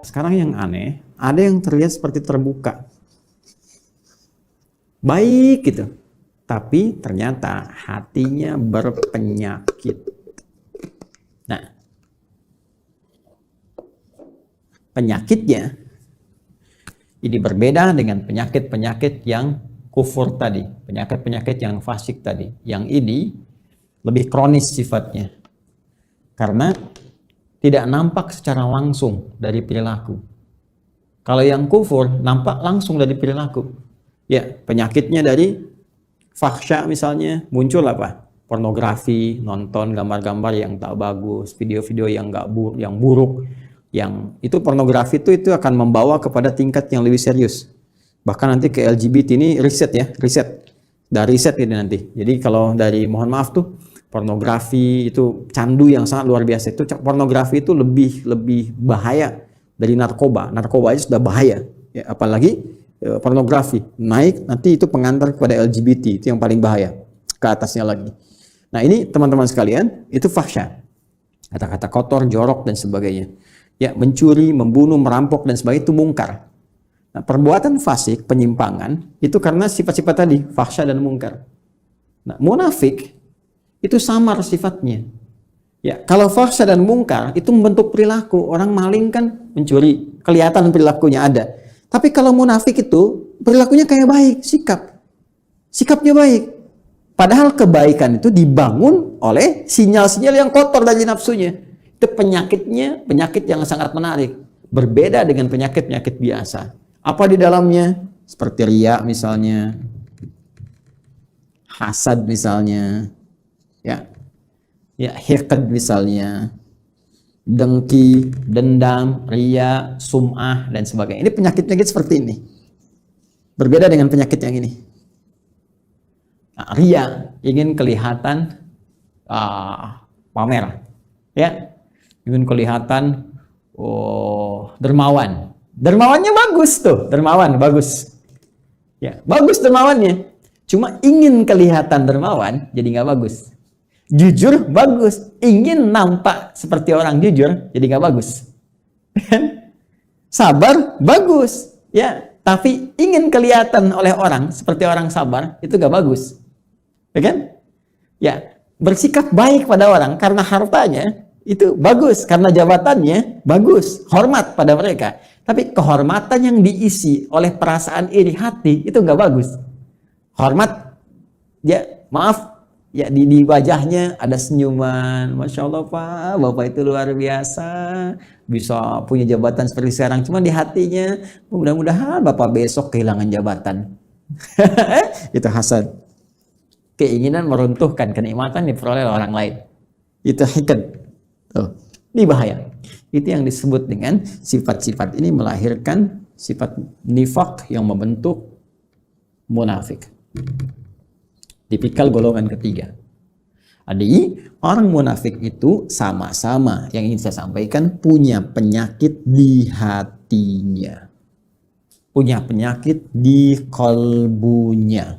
Sekarang yang aneh, ada yang terlihat seperti terbuka. Baik gitu. Tapi ternyata hatinya berpenyakit. Nah, penyakitnya ini berbeda dengan penyakit-penyakit yang kufur tadi. Penyakit-penyakit yang fasik tadi. Yang ini lebih kronis sifatnya. Karena tidak nampak secara langsung dari perilaku. Kalau yang kufur nampak langsung dari perilaku. Ya, penyakitnya dari fahsya misalnya muncul apa? Pornografi, nonton gambar-gambar yang tak bagus, video-video yang yang buruk, yang itu pornografi itu akan membawa kepada tingkat yang lebih serius. Bahkan nanti ke LGBT ini riset ya, dari riset ini nanti. Jadi kalau dari mohon maaf tuh pornografi itu candu yang sangat luar biasa. Itu pornografi itu lebih bahaya dari narkoba. Narkoba aja sudah bahaya, ya, apalagi pornografi naik nanti itu pengantar kepada LGBT, itu yang paling bahaya, ke atasnya lagi. Nah ini teman-teman sekalian, itu fahsya, kata-kata kotor, jorok dan sebagainya. Ya, mencuri, membunuh, merampok dan sebagainya itu mungkar. Nah, perbuatan fasik, penyimpangan itu karena sifat-sifat tadi, fahsya dan mungkar. Nah, munafik itu samar sifatnya. Ya, kalau fahsya dan mungkar itu membentuk perilaku. Orang maling kan mencuri, kelihatan perilakunya ada. Tapi kalau munafik itu perilakunya kayak baik, sikapnya baik. Padahal kebaikan itu dibangun oleh sinyal-sinyal yang kotor dari nafsunya. Itu penyakitnya, penyakit yang sangat menarik. Berbeda dengan penyakit-penyakit biasa. Apa di dalamnya? Seperti riya misalnya, hasad misalnya, ya, hiqd misalnya, dengki, dendam, riya, sum'ah dan sebagainya. Ini penyakit-penyakit seperti ini. Berbeda dengan penyakit yang ini. Nah, riya ingin kelihatan pamer, ya, ingin kelihatan dermawan. Dermawannya bagus tuh, dermawan bagus, ya, bagus dermawannya. Cuma ingin kelihatan dermawan, jadi nggak bagus. Jujur bagus, ingin nampak seperti orang jujur, jadi nggak bagus. Sabar bagus, ya, tapi ingin kelihatan oleh orang seperti orang sabar, itu nggak bagus, ya kan? Ya, bersikap baik pada orang karena hartanya itu bagus, karena jabatannya bagus, hormat pada mereka. Tapi kehormatan yang diisi oleh perasaan iri hati itu nggak bagus. Hormat, ya, maaf. Ya, di wajahnya ada senyuman, Masya Allah Pak, Bapak itu luar biasa, bisa punya jabatan seperti sekarang. Cuma di hatinya, mudah-mudahan Bapak besok kehilangan jabatan. Itu hasad. Keinginan meruntuhkan kenikmatan diperoleh orang lain. Itu hiqd. Oh, ini bahaya. Itu yang disebut dengan sifat-sifat ini melahirkan sifat nifaq yang membentuk munafik. Tipikal golongan ketiga. Jadi orang munafik itu sama-sama yang ingin saya sampaikan punya penyakit di hatinya. Punya penyakit di kalbunya.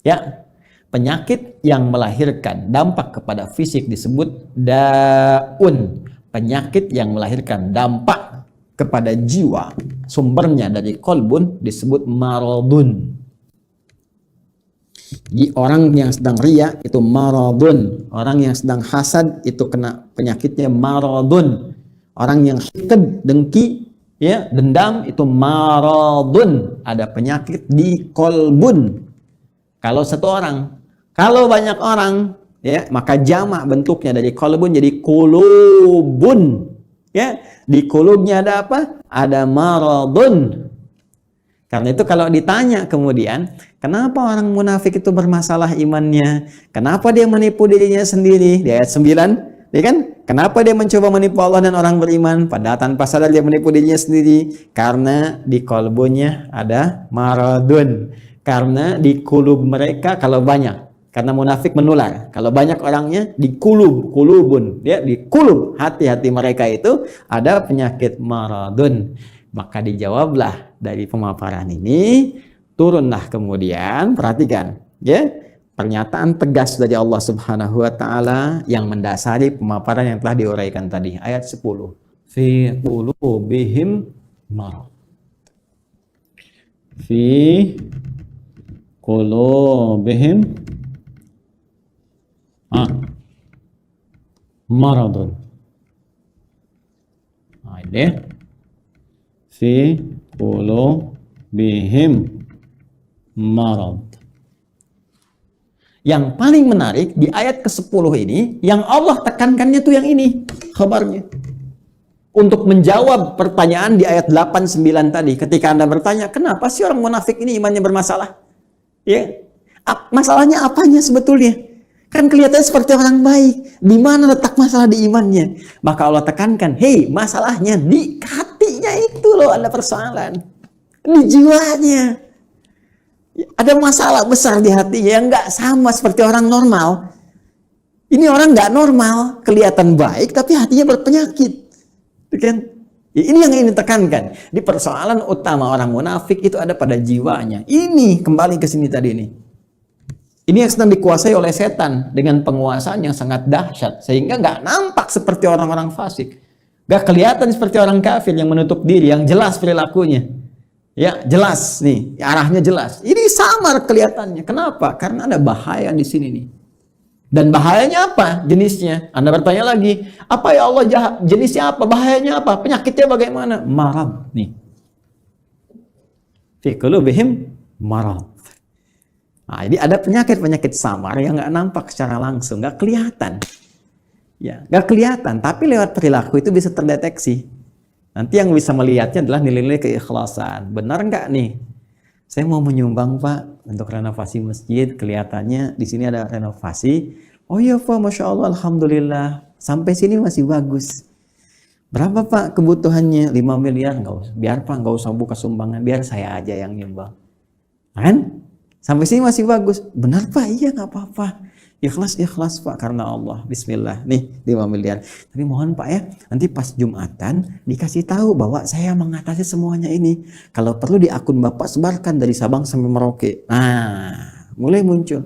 Ya, penyakit yang melahirkan dampak kepada fisik disebut daun. Penyakit yang melahirkan dampak kepada jiwa, sumbernya dari kolbun disebut maradun. Di orang yang sedang riya itu maradun, orang yang sedang hasad itu kena penyakitnya maradun, orang yang hiqd, dengki, ya, dendam itu maradun, ada penyakit di kolbun. Kalau satu orang, kalau banyak orang, ya, maka jamak bentuknya dari kolbun jadi kulubun, ya, di kulubnya ada apa? Ada maradun. Karena itu kalau ditanya kemudian, kenapa orang munafik itu bermasalah imannya? Kenapa dia menipu dirinya sendiri? Di ayat 9, ya kan? Kenapa dia mencoba menipu Allah dan orang beriman? Padahal tanpa sadar dia menipu dirinya sendiri. Karena di kolbunya ada maradun. Karena di kulub mereka kalau banyak. Karena munafik menular. Kalau banyak orangnya di kulubun. Ya, di kulub hati-hati mereka itu ada penyakit maradun. Maka dijawablah dari pemaparan ini, turunlah kemudian, perhatikan, ya, pernyataan tegas dari Allah Subhanahu wa taala yang mendasari pemaparan yang telah diuraikan tadi, ayat 10. fi qulubihim marad. Fi qulubihim maradun. Ini fi qulubihim marad. Yang paling menarik di ayat ke-10 ini, yang Allah tekankannya tuh yang ini, khabarnya. Untuk menjawab pertanyaan di ayat 8-9 tadi, ketika Anda bertanya, kenapa sih orang munafik ini imannya bermasalah? Ya, masalahnya apanya sebetulnya? Kan kelihatannya seperti orang baik. Di mana letak masalah di imannya? Maka Allah tekankan, hei, masalahnya di hatinya itu loh ada persoalan. Di jiwanya. Ada masalah besar di hatinya yang nggak sama seperti orang normal. Ini orang nggak normal, kelihatan baik tapi hatinya berpenyakit. Kan? Ini yang ingin ditekankan. Di persoalan utama orang munafik itu ada pada jiwanya. Ini kembali ke sini tadi ini. Ini yang sedang dikuasai oleh setan dengan penguasaan yang sangat dahsyat sehingga nggak nampak seperti orang-orang fasik, nggak kelihatan seperti orang kafir yang menutup diri, yang jelas perilakunya. Ya, jelas nih, arahnya jelas. Ini samar kelihatannya. Kenapa? Karena ada bahaya di sini nih. Dan bahayanya apa? Jenisnya. Anda bertanya lagi, apa ya Allah jahat? Jenisnya apa? Bahayanya apa? Penyakitnya bagaimana? Marad nih. Fi qulubihim marad. Nah, ini ada penyakit-penyakit samar yang nggak nampak secara langsung, nggak kelihatan. Ya, nggak kelihatan, tapi lewat perilaku itu bisa terdeteksi. Nanti yang bisa melihatnya adalah nilai-nilai keikhlasan. Benar nggak nih? Saya mau menyumbang Pak untuk renovasi masjid. Kelihatannya di sini ada renovasi. Oh iya Pak, Masya Allah, Alhamdulillah. Sampai sini masih bagus. Berapa Pak kebutuhannya? 5 miliar? Nggak usah. Biar Pak, nggak usah buka sumbangan. Biar saya aja yang nyumbang. Kan? Sampai sini masih bagus. Benar Pak? Iya nggak apa-apa. Ikhlas Pak karena Allah. Bismillah. Nih 5 miliar. Tapi mohon Pak ya, nanti pas Jumatan dikasih tahu bahwa saya mengatasi semuanya ini. Kalau perlu di akun Bapak sebarkan dari Sabang sampai Merauke. Nah, mulai muncul.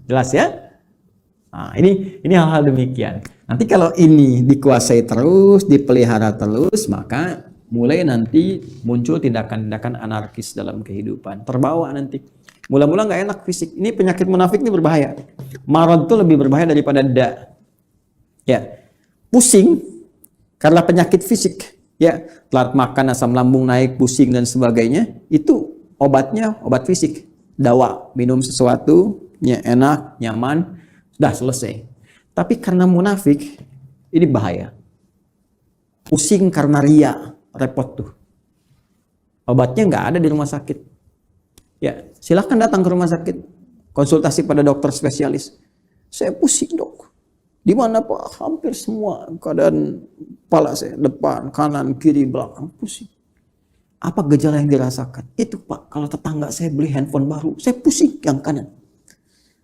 Jelas ya? Nah, ini hal-hal demikian. Nanti kalau ini dikuasai terus, dipelihara terus, maka mulai nanti muncul tindakan-tindakan anarkis dalam kehidupan. Terbawa nanti. Mula-mula nggak enak fisik. Ini penyakit munafik ini berbahaya. Marad itu lebih berbahaya daripada da. Ya, pusing karena penyakit fisik. Ya, telat makan, asam lambung naik, pusing dan sebagainya. Itu obatnya obat fisik. Dawa, minum sesuatu, ya enak, nyaman, sudah selesai. Tapi karena munafik, ini bahaya. Pusing karena ria, repot tuh. Obatnya nggak ada di rumah sakit. Ya, silahkan datang ke rumah sakit, konsultasi pada dokter spesialis. Saya pusing dok. Di mana Pak? Hampir semua keadaan kepala saya, depan, kanan, kiri, belakang pusing. Apa gejala yang dirasakan? Itu Pak, kalau tetangga saya beli handphone baru, saya pusing yang kanan.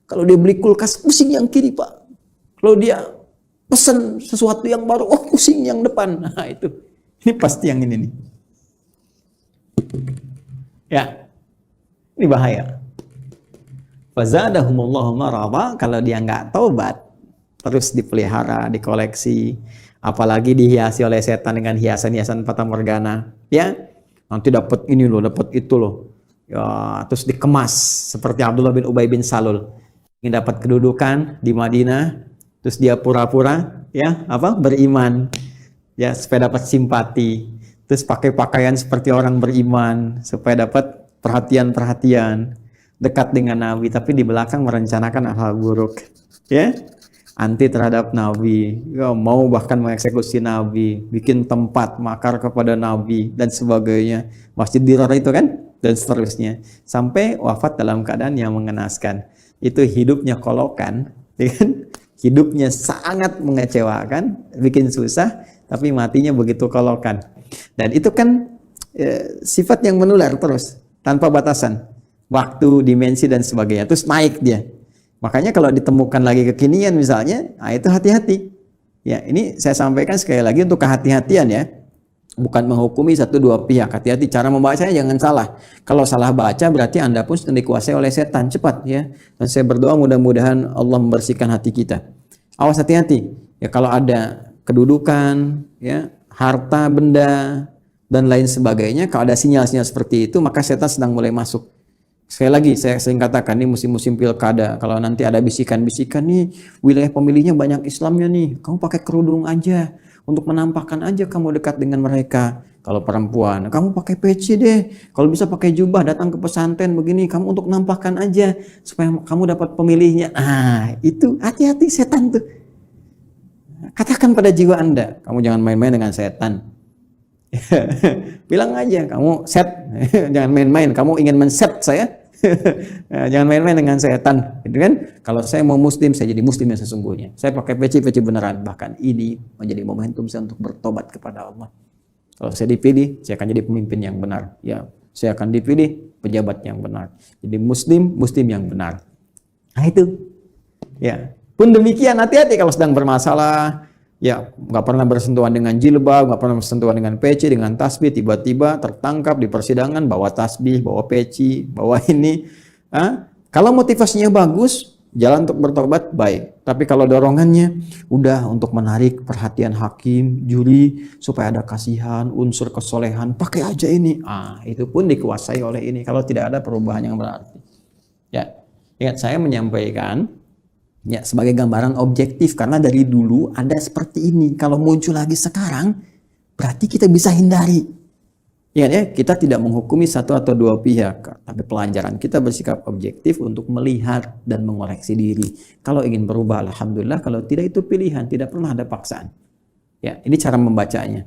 Kalau dia beli kulkas, pusing yang kiri Pak. Kalau dia pesan sesuatu yang baru, oh pusing yang depan. Nah itu, ini pasti yang ini nih. Ya. Ini bahaya. Fazadahumullahu marada, kalau dia nggak taubat, terus dipelihara, dikoleksi, apalagi dihiasi oleh setan dengan hiasan-hiasan fata morgana, ya nanti dapat ini loh, dapat itu loh, ya terus dikemas seperti Abdullah bin Ubay bin Salul, ingin dapat kedudukan di Madinah, terus dia pura-pura, ya apa beriman, ya supaya dapat simpati, terus pakai pakaian seperti orang beriman supaya dapat perhatian-perhatian, dekat dengan Nabi, tapi di belakang merencanakan hal buruk, ya anti terhadap Nabi, ya, mau bahkan mengeksekusi Nabi, bikin tempat makar kepada Nabi dan sebagainya, Masjid Dirar itu kan, dan seterusnya, sampai wafat dalam keadaan yang mengenaskan. Itu hidupnya kolokan, ya kan? Hidupnya sangat mengecewakan, bikin susah, tapi matinya begitu kolokan. Dan itu kan sifat yang menular terus, tanpa batasan, waktu, dimensi, dan sebagainya. Terus naik dia. Makanya kalau ditemukan lagi kekinian misalnya, nah itu hati-hati. Ya, ini saya sampaikan sekali lagi untuk kehati-hatian ya. Bukan menghukumi satu dua pihak. Hati-hati, cara membacanya jangan salah. Kalau salah baca berarti Anda pun sedang dikuasai oleh setan. Cepat ya. Dan saya berdoa mudah-mudahan Allah membersihkan hati kita. Awas hati-hati. Ya kalau ada kedudukan, ya, harta benda dan lain sebagainya, kalau ada sinyal-sinyal seperti itu, maka setan sedang mulai masuk. Sekali lagi saya sering katakan, ini musim-musim pilkada, kalau nanti ada bisikan-bisikan nih, wilayah pemilihnya banyak Islamnya nih, kamu pakai kerudung aja, untuk menampakkan aja kamu dekat dengan mereka. Kalau perempuan, kamu pakai peci deh, kalau bisa pakai jubah, datang ke pesantren begini, kamu untuk nampakkan aja, supaya kamu dapat pemilihnya. Ah, itu hati-hati setan tuh. Katakan pada jiwa Anda, kamu jangan main-main dengan setan. Bilang aja, kamu set, jangan main-main, kamu ingin men-set saya. Jangan main-main dengan setan, gitu kan? Kalau saya mau muslim, saya jadi muslim yang sesungguhnya. Saya pakai peci-peci beneran, bahkan ini menjadi momentum saya untuk bertobat kepada Allah. Kalau saya dipilih, saya akan jadi pemimpin yang benar. Ya, saya akan dipilih pejabat yang benar. Jadi muslim yang benar. Nah itu, ya. Pun demikian, hati-hati kalau sedang bermasalah. Ya, nggak pernah bersentuhan dengan jilbab, nggak pernah bersentuhan dengan peci, dengan tasbih, tiba-tiba tertangkap di persidangan bawa tasbih, bawa peci, bawa ini. Kalau motivasinya bagus, jalan untuk bertobat baik. Tapi kalau dorongannya udah untuk menarik perhatian hakim, juri, supaya ada kasihan, unsur kesolehan, pakai aja ini. Itu pun dikuasai oleh ini kalau tidak ada perubahan yang berarti. Ya, ingat saya menyampaikan ya sebagai gambaran objektif karena dari dulu ada seperti ini. Kalau muncul lagi sekarang, berarti kita bisa hindari. Ingat ya, kita tidak menghukumi satu atau dua pihak, tapi pelajaran kita bersikap objektif untuk melihat dan mengoreksi diri. Kalau ingin berubah, alhamdulillah. Kalau tidak, itu pilihan, tidak pernah ada paksaan. Ya, ini cara membacanya.